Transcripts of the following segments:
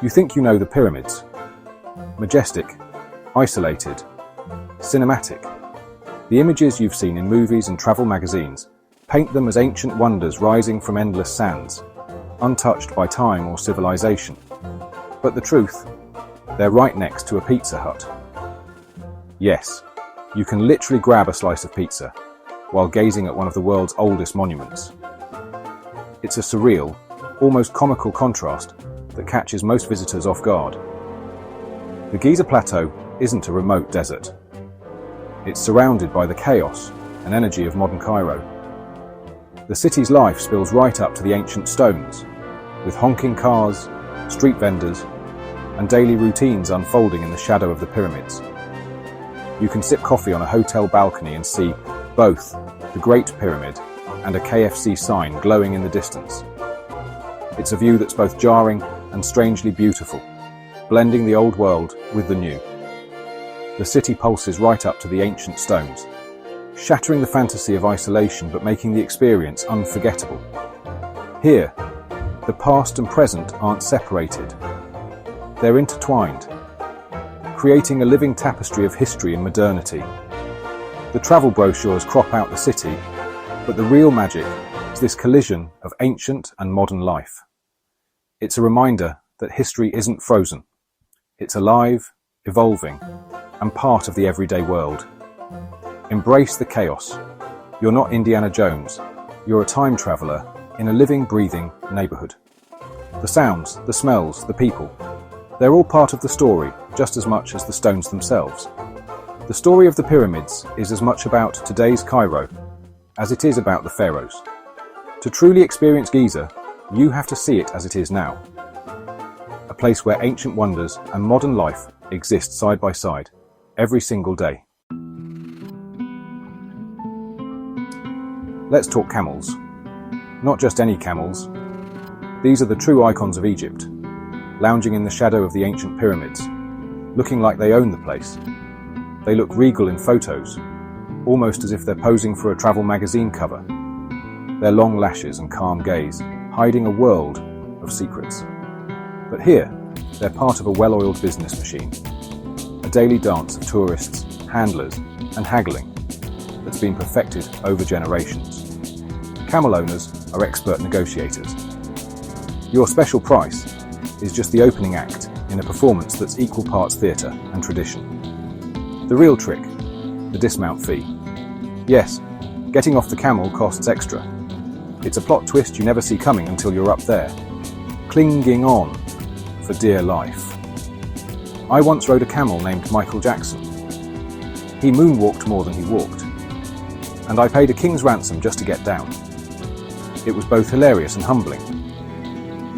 You think you know the pyramids. Majestic, isolated, cinematic. The images you've seen in movies and travel magazines paint them as ancient wonders rising from endless sands, untouched by time or civilization. But the truth, they're right next to a Pizza Hut. Yes, you can literally grab a slice of pizza while gazing at one of the world's oldest monuments. It's a surreal, almost comical contrast that catches most visitors off guard. The Giza Plateau isn't a remote desert. It's surrounded by the chaos and energy of modern Cairo. The city's life spills right up to the ancient stones, with honking cars, street vendors, and daily routines unfolding in the shadow of the pyramids. You can sip coffee on a hotel balcony and see both the Great Pyramid and a KFC sign glowing in the distance. It's a view that's both jarring and strangely beautiful, blending the old world with the new. The city pulses right up to the ancient stones, shattering the fantasy of isolation but making the experience unforgettable. Here, the past and present aren't separated. They're intertwined, creating a living tapestry of history and modernity. The travel brochures crop out the city, but the real magic is this collision of ancient and modern life. It's a reminder that history isn't frozen. It's alive, evolving, and part of the everyday world. Embrace the chaos. You're not Indiana Jones. You're a time traveler in a living, breathing neighborhood. The sounds, the smells, the people, they're all part of the story, just as much as the stones themselves. The story of the pyramids is as much about today's Cairo as it is about the pharaohs. To truly experience Giza, you have to see it as it is now. A place where ancient wonders and modern life exist side by side, every single day. Let's talk camels. Not just any camels. These are the true icons of Egypt, lounging in the shadow of the ancient pyramids, looking like they own the place. They look regal in photos, almost as if they're posing for a travel magazine cover. Their long lashes and calm gaze, hiding a world of secrets. But here, they're part of a well-oiled business machine. A daily dance of tourists, handlers, and haggling that's been perfected over generations. Camel owners are expert negotiators. Your special price is just the opening act in a performance that's equal parts theatre and tradition. The real trick, the dismount fee. Yes, getting off the camel costs extra. It's a plot twist you never see coming until you're up there, clinging on for dear life. I once rode a camel named Michael Jackson. He moonwalked more than he walked, and I paid a king's ransom just to get down. It was both hilarious and humbling.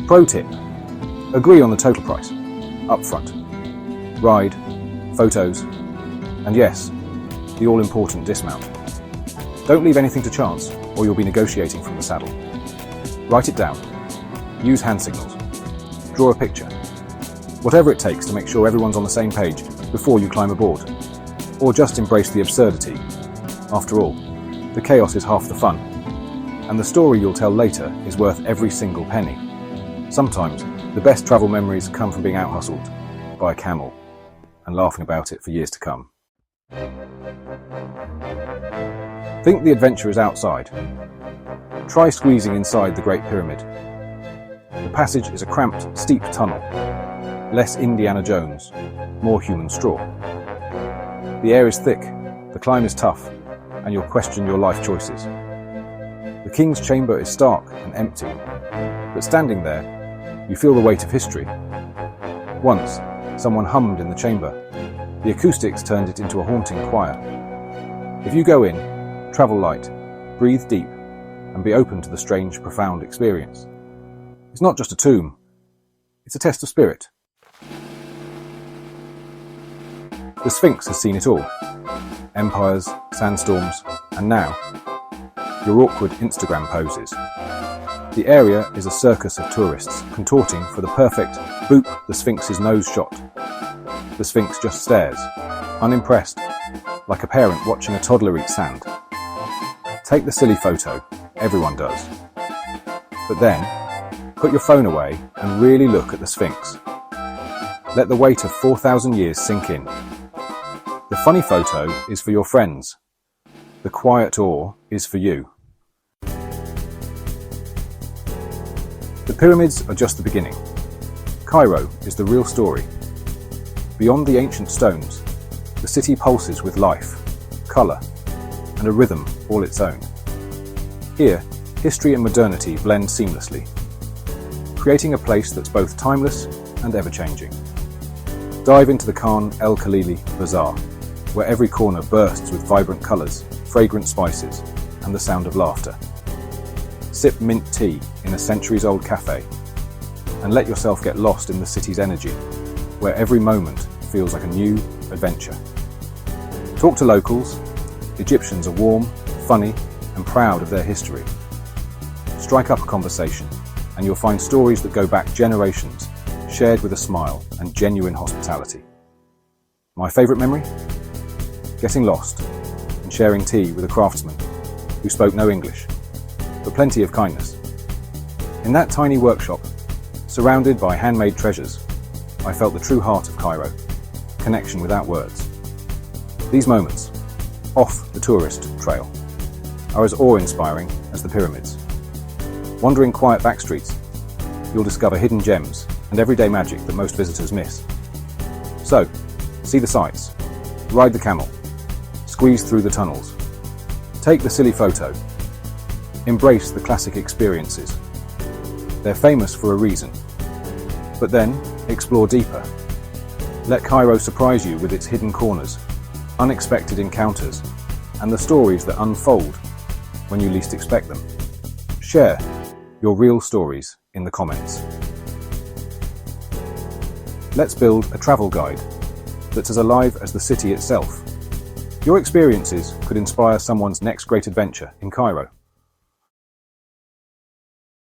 Pro tip: agree on the total price, up front. Ride, photos, and yes, the all-important dismount. Don't leave anything to chance, or you'll be negotiating from the saddle. Write it down. Use hand signals. Draw a picture. Whatever it takes to make sure everyone's on the same page before you climb aboard. Or just embrace the absurdity. After all, the chaos is half the fun, and the story you'll tell later is worth every single penny. Sometimes, the best travel memories come from being out-hustled by a camel and laughing about it for years to come. Think the adventure is outside. Try squeezing inside the Great Pyramid. The passage is a cramped, steep tunnel. Less Indiana Jones, more human straw. The air is thick, the climb is tough, and you'll question your life choices. The king's chamber is stark and empty, but standing there, you feel the weight of history. Once, someone hummed in the chamber. The acoustics turned it into a haunting choir. If you go in, travel light, breathe deep, and be open to the strange, profound experience. It's not just a tomb, it's a test of spirit. The Sphinx has seen it all. Empires, sandstorms, and now, your awkward Instagram poses. The area is a circus of tourists contorting for the perfect boop the Sphinx's nose shot. The Sphinx just stares, unimpressed, like a parent watching a toddler eat sand. Take the silly photo, everyone does. But then, Put your phone away and really look at the Sphinx. Let the weight of 4,000 years sink in. The funny photo is for your friends. The quiet awe is for you. The pyramids are just the beginning. Cairo is the real story. Beyond the ancient stones, the city pulses with life, colour, and a rhythm all its own. Here, history and modernity blend seamlessly, creating a place that's both timeless and ever-changing. Dive into the Khan El Khalili Bazaar, where every corner bursts with vibrant colours, fragrant spices, and the sound of laughter. Sip mint tea in a centuries-old cafe, and let yourself get lost in the city's energy, where every moment feels like a new adventure. Talk to locals. Egyptians are warm, funny, and proud of their history. Strike up a conversation, and you'll find stories that go back generations, shared with a smile and genuine hospitality. My favourite memory? Getting lost and sharing tea with a craftsman who spoke no English, but plenty of kindness. In that tiny workshop, surrounded by handmade treasures, I felt the true heart of Cairo, connection without words. These moments, off the tourist trail, are as awe-inspiring as the pyramids. Wandering quiet back streets, you'll discover hidden gems and everyday magic that most visitors miss. So, see the sights, ride the camel, squeeze through the tunnels, take the silly photo, embrace the classic experiences. They're famous for a reason. But then, explore deeper. Let Cairo surprise you with its hidden corners, unexpected encounters, and the stories that unfold when you least expect them. Share your real stories in the comments. Let's build a travel guide that's as alive as the city itself. Your experiences could inspire someone's next great adventure in Cairo.